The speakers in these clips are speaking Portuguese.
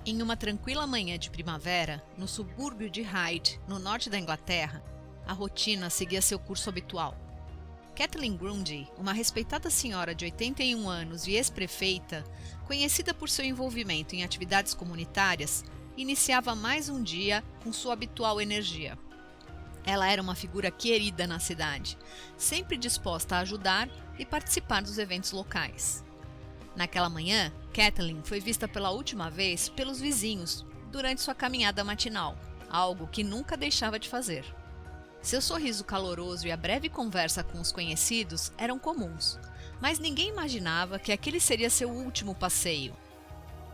Em uma tranquila manhã de primavera, no subúrbio de Hyde, no norte da Inglaterra, a rotina seguia seu curso habitual. Kathleen Grundy, uma respeitada senhora de 81 anos e ex-prefeita, conhecida por seu envolvimento em atividades comunitárias, iniciava mais um dia com sua habitual energia. Ela era uma figura querida na cidade, sempre disposta a ajudar e participar dos eventos locais. Naquela manhã, Kathleen foi vista pela última vez pelos vizinhos durante sua caminhada matinal, algo que nunca deixava de fazer. Seu sorriso caloroso e a breve conversa com os conhecidos eram comuns, mas ninguém imaginava que aquele seria seu último passeio.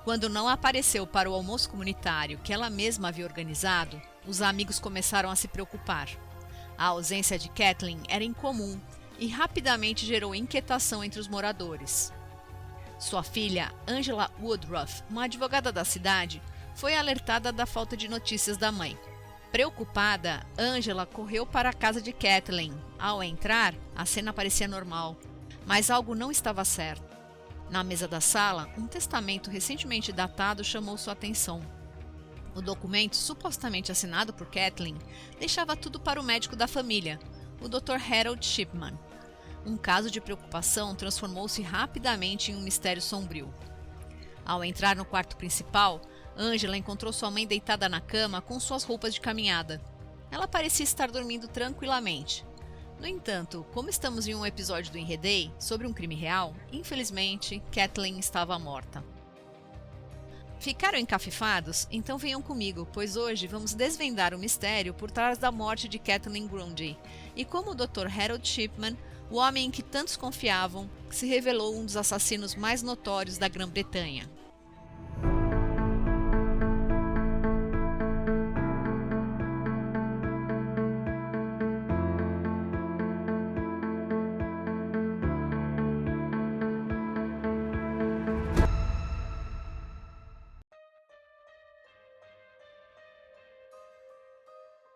Quando não apareceu para o almoço comunitário que ela mesma havia organizado, os amigos começaram a se preocupar. A ausência de Kathleen era incomum e rapidamente gerou inquietação entre os moradores. Sua filha, Angela Woodruff, uma advogada da cidade, foi alertada da falta de notícias da mãe. Preocupada, Angela correu para a casa de Kathleen. Ao entrar, a cena parecia normal, mas algo não estava certo. Na mesa da sala, um testamento recentemente datado chamou sua atenção. O documento, supostamente assinado por Kathleen, deixava tudo para o médico da família, o Dr. Harold Shipman. Um caso de preocupação transformou-se rapidamente em um mistério sombrio. Ao entrar no quarto principal, Angela encontrou sua mãe deitada na cama com suas roupas de caminhada. Ela parecia estar dormindo tranquilamente. No entanto, como estamos em um episódio do Enredei sobre um crime real, infelizmente, Kathleen estava morta. Ficaram encafifados? Então venham comigo, pois hoje vamos desvendar o mistério por trás da morte de Kathleen Grundy e como o Dr. Harold Shipman, o homem em que tantos confiavam, se revelou um dos assassinos mais notórios da Grã-Bretanha.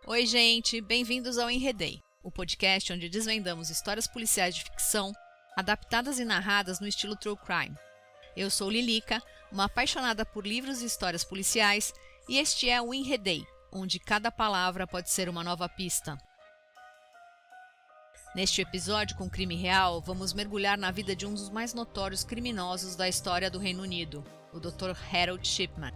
Oi, gente! Bem-vindos ao Enredei, o podcast onde desvendamos histórias policiais de ficção, adaptadas e narradas no estilo True Crime. Eu sou Lilica, uma apaixonada por livros e histórias policiais, e este é o Enredei, onde cada palavra pode ser uma nova pista. Neste episódio com crime real, vamos mergulhar na vida de um dos mais notórios criminosos da história do Reino Unido, o Dr. Harold Shipman.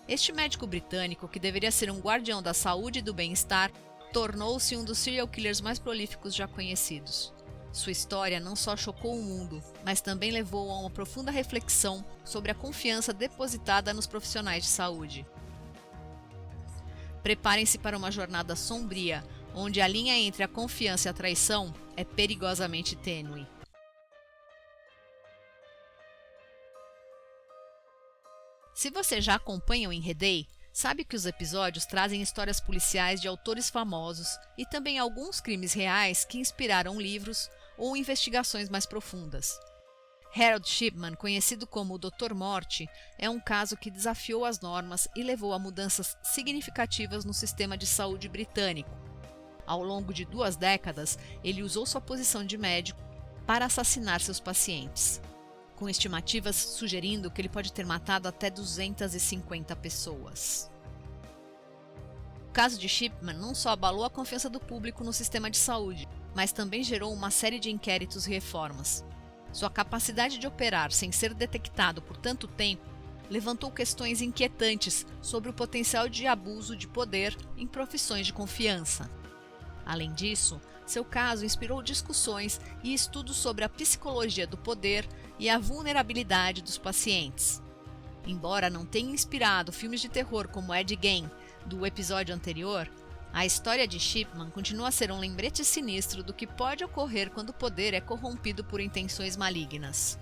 Este médico britânico, que deveria ser um guardião da saúde e do bem-estar, tornou-se um dos serial killers mais prolíficos já conhecidos. Sua história não só chocou o mundo, mas também levou a uma profunda reflexão sobre a confiança depositada nos profissionais de saúde. Preparem-se para uma jornada sombria, onde a linha entre a confiança e a traição é perigosamente tênue. Se você já acompanha o Enredei, sabe que os episódios trazem histórias policiais de autores famosos e também alguns crimes reais que inspiraram livros ou investigações mais profundas. Harold Shipman, conhecido como o Dr. Morte, é um caso que desafiou as normas e levou a mudanças significativas no sistema de saúde britânico. Ao longo de 2 décadas, ele usou sua posição de médico para assassinar seus pacientes, com estimativas sugerindo que ele pode ter matado até 250 pessoas. O caso de Shipman não só abalou a confiança do público no sistema de saúde, mas também gerou uma série de inquéritos e reformas. Sua capacidade de operar sem ser detectado por tanto tempo levantou questões inquietantes sobre o potencial de abuso de poder em profissões de confiança. Além disso, seu caso inspirou discussões e estudos sobre a psicologia do poder e a vulnerabilidade dos pacientes. Embora não tenha inspirado filmes de terror como Ed Gein, do episódio anterior, a história de Shipman continua a ser um lembrete sinistro do que pode ocorrer quando o poder é corrompido por intenções malignas.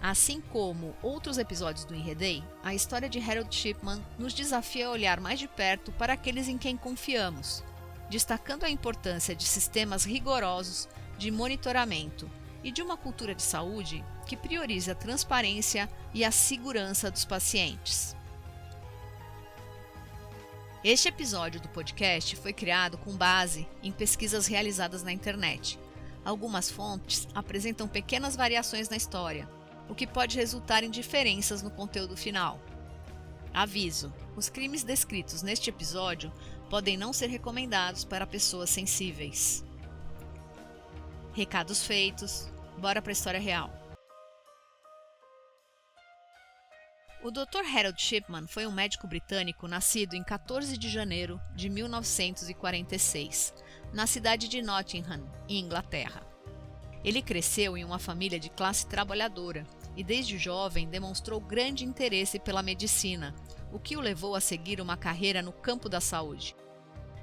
Assim como outros episódios do Enredei, a história de Harold Shipman nos desafia a olhar mais de perto para aqueles em quem confiamos, destacando a importância de sistemas rigorosos de monitoramento e de uma cultura de saúde que priorize a transparência e a segurança dos pacientes. Este episódio do podcast foi criado com base em pesquisas realizadas na internet. Algumas fontes apresentam pequenas variações na história, o que pode resultar em diferenças no conteúdo final. Aviso: os crimes descritos neste episódio podem não ser recomendados para pessoas sensíveis. Recados feitos, bora para a história real. O Dr. Harold Shipman foi um médico britânico nascido em 14 de janeiro de 1946, na cidade de Nottingham, em Inglaterra. Ele cresceu em uma família de classe trabalhadora e desde jovem demonstrou grande interesse pela medicina, o que o levou a seguir uma carreira no campo da saúde.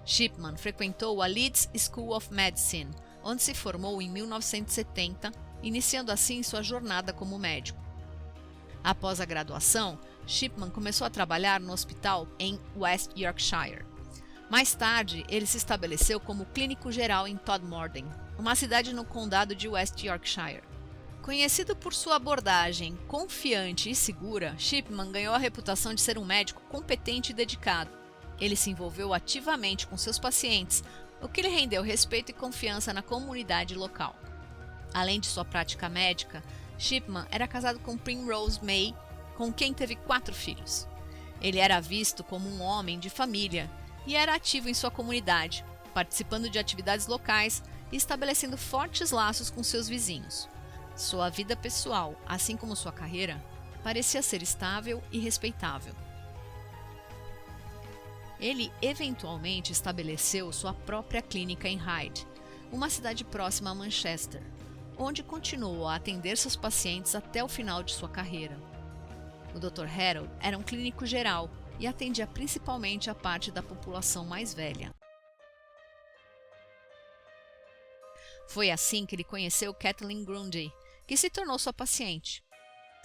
Shipman frequentou a Leeds School of Medicine, onde se formou em 1970, iniciando assim sua jornada como médico. Após a graduação, Shipman começou a trabalhar no hospital em West Yorkshire. Mais tarde, ele se estabeleceu como clínico geral em Todmorden, uma cidade no condado de West Yorkshire. Conhecido por sua abordagem confiante e segura, Shipman ganhou a reputação de ser um médico competente e dedicado. Ele se envolveu ativamente com seus pacientes, o que lhe rendeu respeito e confiança na comunidade local. Além de sua prática médica, Shipman era casado com Primrose May, com quem teve 4 filhos. Ele era visto como um homem de família e era ativo em sua comunidade, participando de atividades locais e estabelecendo fortes laços com seus vizinhos. Sua vida pessoal, assim como sua carreira, parecia ser estável e respeitável. Ele eventualmente estabeleceu sua própria clínica em Hyde, uma cidade próxima a Manchester, onde continuou a atender seus pacientes até o final de sua carreira. O Dr. Harold era um clínico geral e atendia principalmente a parte da população mais velha. Foi assim que ele conheceu Kathleen Grundy, que se tornou sua paciente.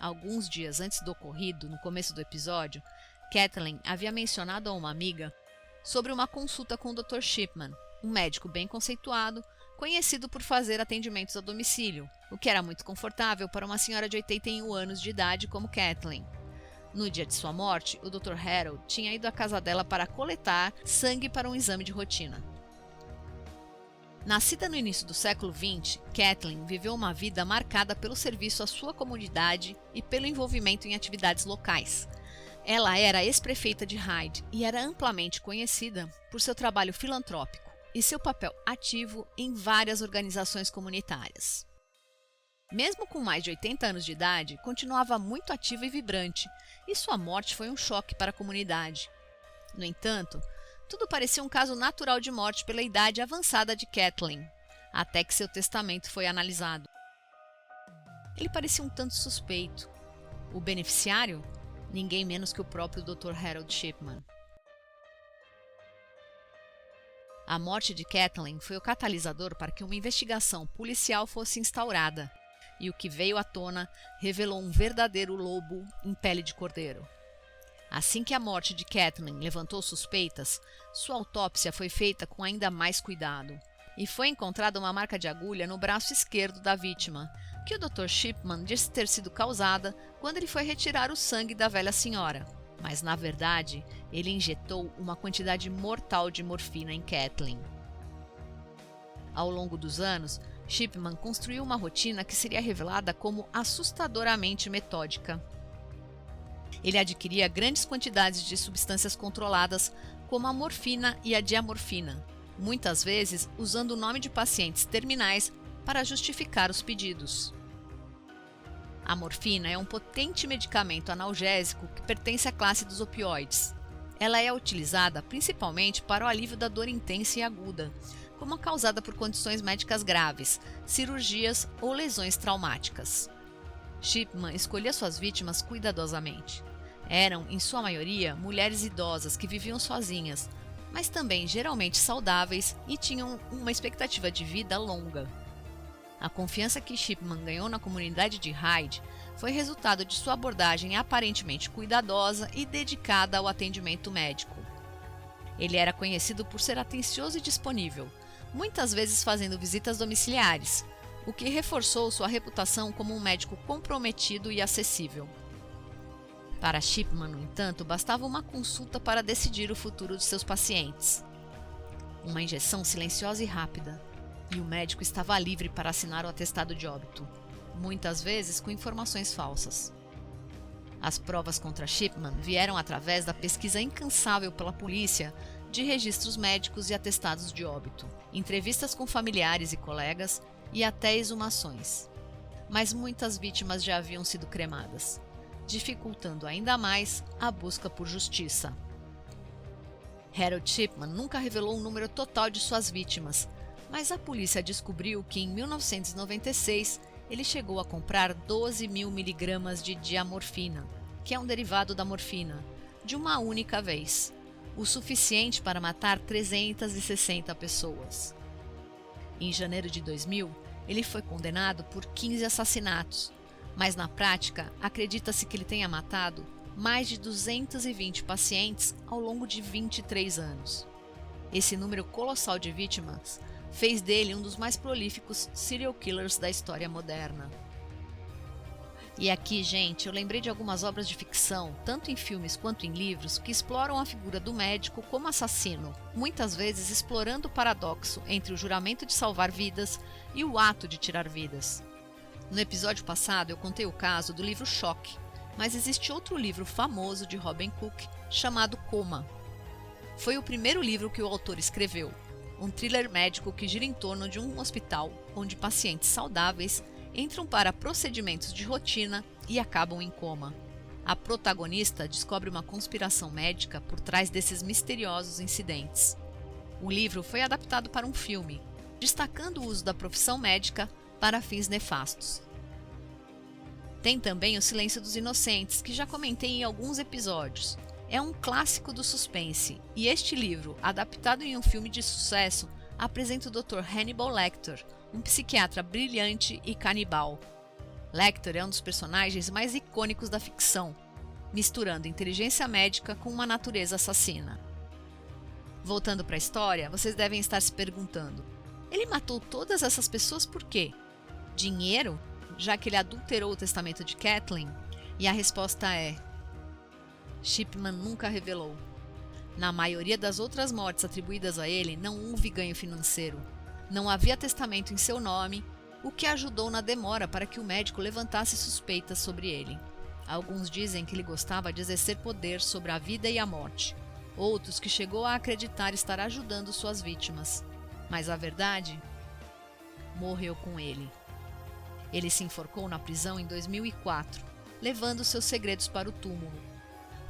Alguns dias antes do ocorrido, no começo do episódio, Kathleen havia mencionado a uma amiga sobre uma consulta com o Dr. Shipman, um médico bem conceituado, conhecido por fazer atendimentos a domicílio, o que era muito confortável para uma senhora de 81 anos de idade como Kathleen. No dia de sua morte, o Dr. Harold tinha ido à casa dela para coletar sangue para um exame de rotina. Nascida no início do século XX, Kathleen viveu uma vida marcada pelo serviço à sua comunidade e pelo envolvimento em atividades locais. Ela era ex-prefeita de Hyde e era amplamente conhecida por seu trabalho filantrópico e seu papel ativo em várias organizações comunitárias. Mesmo com mais de 80 anos de idade, continuava muito ativa e vibrante, e sua morte foi um choque para a comunidade. No entanto, tudo parecia um caso natural de morte pela idade avançada de Kathleen, até que seu testamento foi analisado. Ele parecia um tanto suspeito. O beneficiário? Ninguém menos que o próprio Dr. Harold Shipman. A morte de Kathleen foi o catalisador para que uma investigação policial fosse instaurada, e o que veio à tona revelou um verdadeiro lobo em pele de cordeiro. Assim que a morte de Kathleen levantou suspeitas, sua autópsia foi feita com ainda mais cuidado, e foi encontrada uma marca de agulha no braço esquerdo da vítima, que o Dr. Shipman disse ter sido causada quando ele foi retirar o sangue da velha senhora. Mas, na verdade, ele injetou uma quantidade mortal de morfina em Kathleen. Ao longo dos anos, Shipman construiu uma rotina que seria revelada como assustadoramente metódica. Ele adquiria grandes quantidades de substâncias controladas, como a morfina e a diamorfina, muitas vezes usando o nome de pacientes terminais para justificar os pedidos. A morfina é um potente medicamento analgésico que pertence à classe dos opioides. Ela é utilizada principalmente para o alívio da dor intensa e aguda, como a causada por condições médicas graves, cirurgias ou lesões traumáticas. Shipman escolhia suas vítimas cuidadosamente. Eram, em sua maioria, mulheres idosas que viviam sozinhas, mas também geralmente saudáveis e tinham uma expectativa de vida longa. A confiança que Shipman ganhou na comunidade de Hyde foi resultado de sua abordagem aparentemente cuidadosa e dedicada ao atendimento médico. Ele era conhecido por ser atencioso e disponível, muitas vezes fazendo visitas domiciliares, o que reforçou sua reputação como um médico comprometido e acessível. Para Shipman, no entanto, bastava uma consulta para decidir o futuro de seus pacientes. Uma injeção silenciosa e rápida, e o médico estava livre para assinar o atestado de óbito, muitas vezes com informações falsas. As provas contra Shipman vieram através da pesquisa incansável pela polícia de registros médicos e atestados de óbito, entrevistas com familiares e colegas e até exumações. Mas muitas vítimas já haviam sido cremadas, dificultando ainda mais a busca por justiça. Harold Shipman nunca revelou o número total de suas vítimas, mas a polícia descobriu que em 1996 ele chegou a comprar 12.000 miligramas de diamorfina, que é um derivado da morfina, de uma única vez, o suficiente para matar 360 pessoas. Em janeiro de 2000, ele foi condenado por 15 assassinatos, mas na prática acredita-se que ele tenha matado mais de 220 pacientes ao longo de 23 anos. Esse número colossal de vítimas fez dele um dos mais prolíficos serial killers da história moderna. E aqui, gente, eu lembrei de algumas obras de ficção, tanto em filmes quanto em livros, que exploram a figura do médico como assassino, muitas vezes explorando o paradoxo entre o juramento de salvar vidas e o ato de tirar vidas. No episódio passado eu contei o caso do livro Choque, mas existe outro livro famoso de Robin Cook chamado Coma. Foi o primeiro livro que o autor escreveu, um thriller médico que gira em torno de um hospital onde pacientes saudáveis entram para procedimentos de rotina e acabam em coma. A protagonista descobre uma conspiração médica por trás desses misteriosos incidentes. O livro foi adaptado para um filme, destacando o uso da profissão médica para fins nefastos. Tem também O Silêncio dos Inocentes, que já comentei em alguns episódios. É um clássico do suspense, e este livro, adaptado em um filme de sucesso, apresenta o Dr. Hannibal Lecter, um psiquiatra brilhante e canibal. Lecter é um dos personagens mais icônicos da ficção, misturando inteligência médica com uma natureza assassina. Voltando para a história, vocês devem estar se perguntando: ele matou todas essas pessoas por quê? Dinheiro? Já que ele adulterou o testamento de Kathleen? E a resposta é: Shipman nunca revelou. Na maioria das outras mortes atribuídas a ele, não houve ganho financeiro. Não havia testamento em seu nome, o que ajudou na demora para que o médico levantasse suspeitas sobre ele. Alguns dizem que ele gostava de exercer poder sobre a vida e a morte. Outros que chegou a acreditar estar ajudando suas vítimas. Mas a verdade? Morreu com ele. Ele se enforcou na prisão em 2004, levando seus segredos para o túmulo.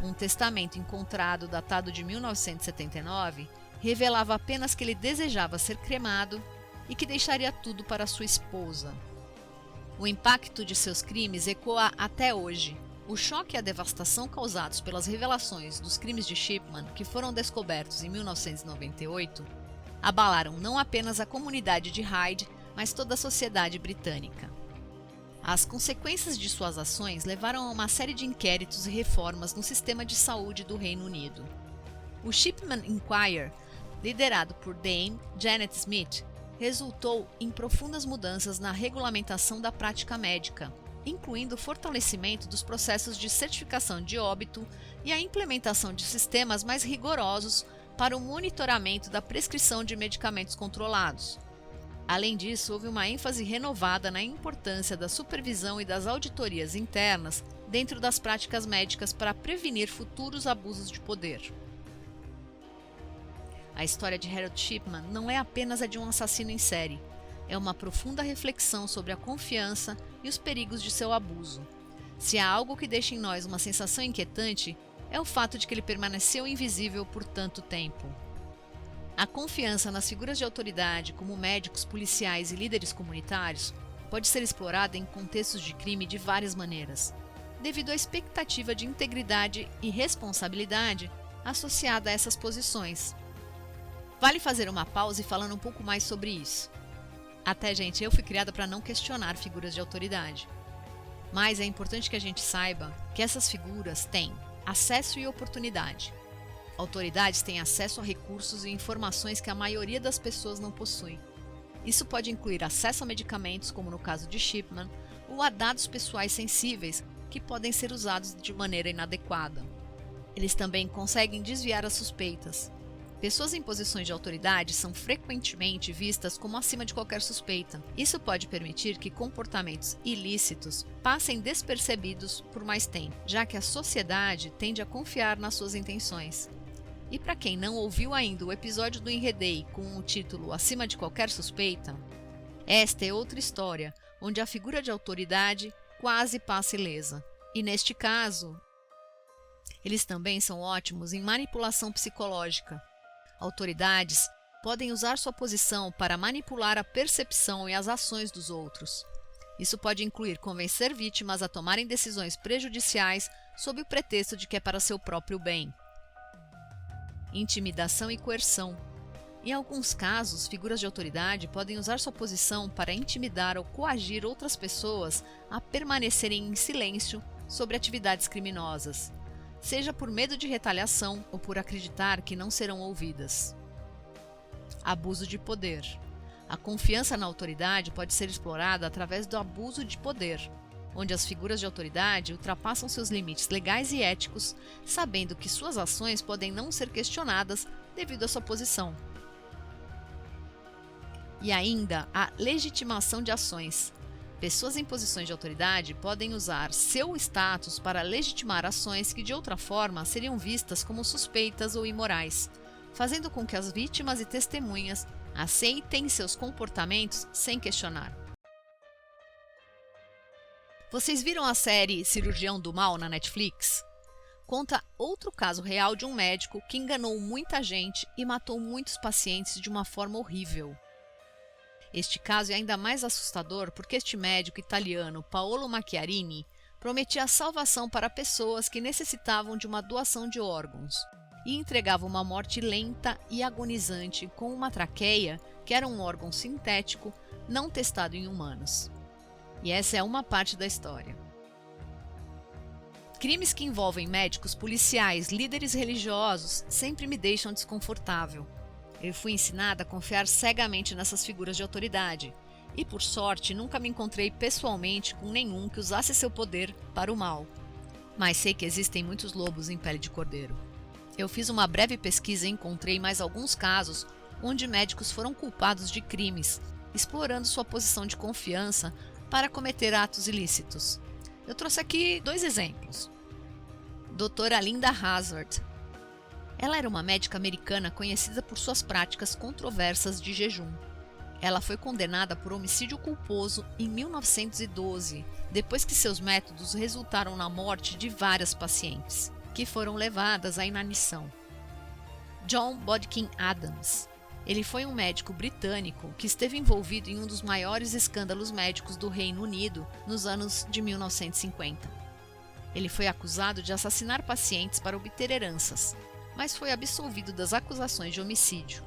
Um testamento encontrado, datado de 1979, revelava apenas que ele desejava ser cremado e que deixaria tudo para sua esposa. O impacto de seus crimes ecoa até hoje. O choque e a devastação causados pelas revelações dos crimes de Shipman, que foram descobertos em 1998, abalaram não apenas a comunidade de Hyde, mas toda a sociedade britânica. As consequências de suas ações levaram a uma série de inquéritos e reformas no sistema de saúde do Reino Unido. O Shipman Inquiry, liderado por Dame Janet Smith, resultou em profundas mudanças na regulamentação da prática médica, incluindo o fortalecimento dos processos de certificação de óbito e a implementação de sistemas mais rigorosos para o monitoramento da prescrição de medicamentos controlados. Além disso, houve uma ênfase renovada na importância da supervisão e das auditorias internas dentro das práticas médicas para prevenir futuros abusos de poder. A história de Harold Shipman não é apenas a de um assassino em série, é uma profunda reflexão sobre a confiança e os perigos de seu abuso. Se há algo que deixa em nós uma sensação inquietante, é o fato de que ele permaneceu invisível por tanto tempo. A confiança nas figuras de autoridade, como médicos, policiais e líderes comunitários, pode ser explorada em contextos de crime de várias maneiras, devido à expectativa de integridade e responsabilidade associada a essas posições. Vale fazer uma pausa e falar um pouco mais sobre isso. Até, gente, eu fui criada para não questionar figuras de autoridade. Mas é importante que a gente saiba que essas figuras têm acesso e oportunidade. Autoridades têm acesso a recursos e informações que a maioria das pessoas não possui. Isso pode incluir acesso a medicamentos, como no caso de Shipman, ou a dados pessoais sensíveis que podem ser usados de maneira inadequada. Eles também conseguem desviar as suspeitas. Pessoas em posições de autoridade são frequentemente vistas como acima de qualquer suspeita. Isso pode permitir que comportamentos ilícitos passem despercebidos por mais tempo, já que a sociedade tende a confiar nas suas intenções. E para quem não ouviu ainda o episódio do Enredei com o título Acima de Qualquer Suspeita, esta é outra história, onde a figura de autoridade quase passa ilesa. E neste caso, eles também são ótimos em manipulação psicológica. Autoridades podem usar sua posição para manipular a percepção e as ações dos outros. Isso pode incluir convencer vítimas a tomarem decisões prejudiciais sob o pretexto de que é para seu próprio bem. Intimidação e coerção. Em alguns casos, figuras de autoridade podem usar sua posição para intimidar ou coagir outras pessoas a permanecerem em silêncio sobre atividades criminosas, seja por medo de retaliação ou por acreditar que não serão ouvidas. Abuso de poder. A confiança na autoridade pode ser explorada através do abuso de poder, onde as figuras de autoridade ultrapassam seus limites legais e éticos, sabendo que suas ações podem não ser questionadas devido à sua posição. E ainda a legitimação de ações. Pessoas em posições de autoridade podem usar seu status para legitimar ações que de outra forma seriam vistas como suspeitas ou imorais, fazendo com que as vítimas e testemunhas aceitem seus comportamentos sem questionar. Vocês viram a série Cirurgião do Mal na Netflix? Conta outro caso real de um médico que enganou muita gente e matou muitos pacientes de uma forma horrível. Este caso é ainda mais assustador porque este médico italiano, Paolo Macchiarini, prometia a salvação para pessoas que necessitavam de uma doação de órgãos e entregava uma morte lenta e agonizante com uma traqueia, que era um órgão sintético não testado em humanos. E essa é uma parte da história. Crimes que envolvem médicos, policiais, líderes religiosos sempre me deixam desconfortável. Eu fui ensinada a confiar cegamente nessas figuras de autoridade e, por sorte, nunca me encontrei pessoalmente com nenhum que usasse seu poder para o mal. Mas sei que existem muitos lobos em pele de cordeiro. Eu fiz uma breve pesquisa e encontrei mais alguns casos onde médicos foram culpados de crimes, explorando sua posição de confiança para cometer atos ilícitos. Eu trouxe aqui 2 exemplos. Doutora Linda Hazzard. Ela era uma médica americana conhecida por suas práticas controversas de jejum. Ela foi condenada por homicídio culposo em 1912, depois que seus métodos resultaram na morte de várias pacientes, que foram levadas à inanição. John Bodkin Adams. Ele foi um médico britânico que esteve envolvido em um dos maiores escândalos médicos do Reino Unido nos anos de 1950. Ele foi acusado de assassinar pacientes para obter heranças, mas foi absolvido das acusações de homicídio.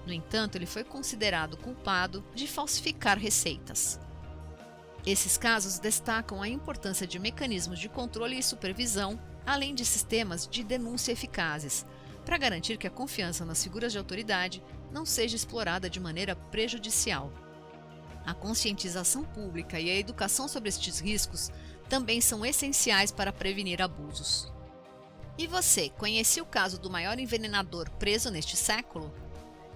No entanto, ele foi considerado culpado de falsificar receitas. Esses casos destacam a importância de mecanismos de controle e supervisão, além de sistemas de denúncia eficazes, para garantir que a confiança nas figuras de autoridade não seja explorada de maneira prejudicial. A conscientização pública e a educação sobre estes riscos também são essenciais para prevenir abusos. E você, conhecia o caso do maior envenenador preso neste século?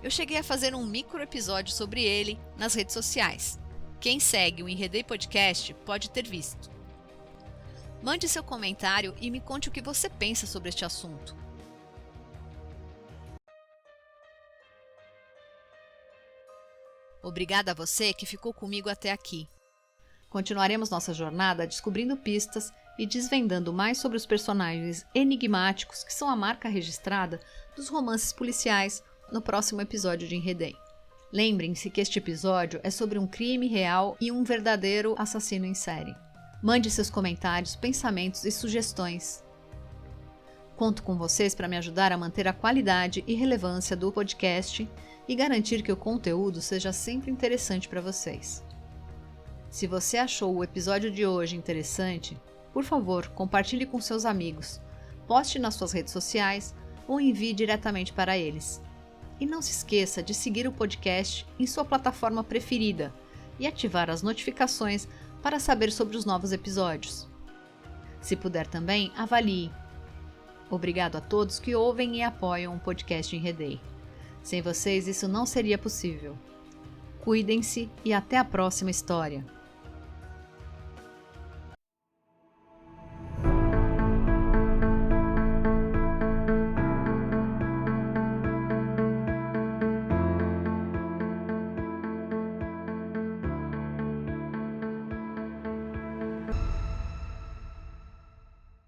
Eu cheguei a fazer um micro-episódio sobre ele nas redes sociais. Quem segue o Enredei Podcast pode ter visto. Mande seu comentário e me conte o que você pensa sobre este assunto. Obrigada a você que ficou comigo até aqui. Continuaremos nossa jornada descobrindo pistas e desvendando mais sobre os personagens enigmáticos que são a marca registrada dos romances policiais no próximo episódio de Enredei. Lembrem-se que este episódio é sobre um crime real e um verdadeiro assassino em série. Mande seus comentários, pensamentos e sugestões. Conto com vocês para me ajudar a manter a qualidade e relevância do podcast e garantir que o conteúdo seja sempre interessante para vocês. Se você achou o episódio de hoje interessante, por favor, compartilhe com seus amigos, poste nas suas redes sociais ou envie diretamente para eles. E não se esqueça de seguir o podcast em sua plataforma preferida e ativar as notificações para saber sobre os novos episódios. Se puder também, avalie. Obrigado a todos que ouvem e apoiam o podcast Enredei. Sem vocês isso não seria possível. Cuidem-se e até a próxima história.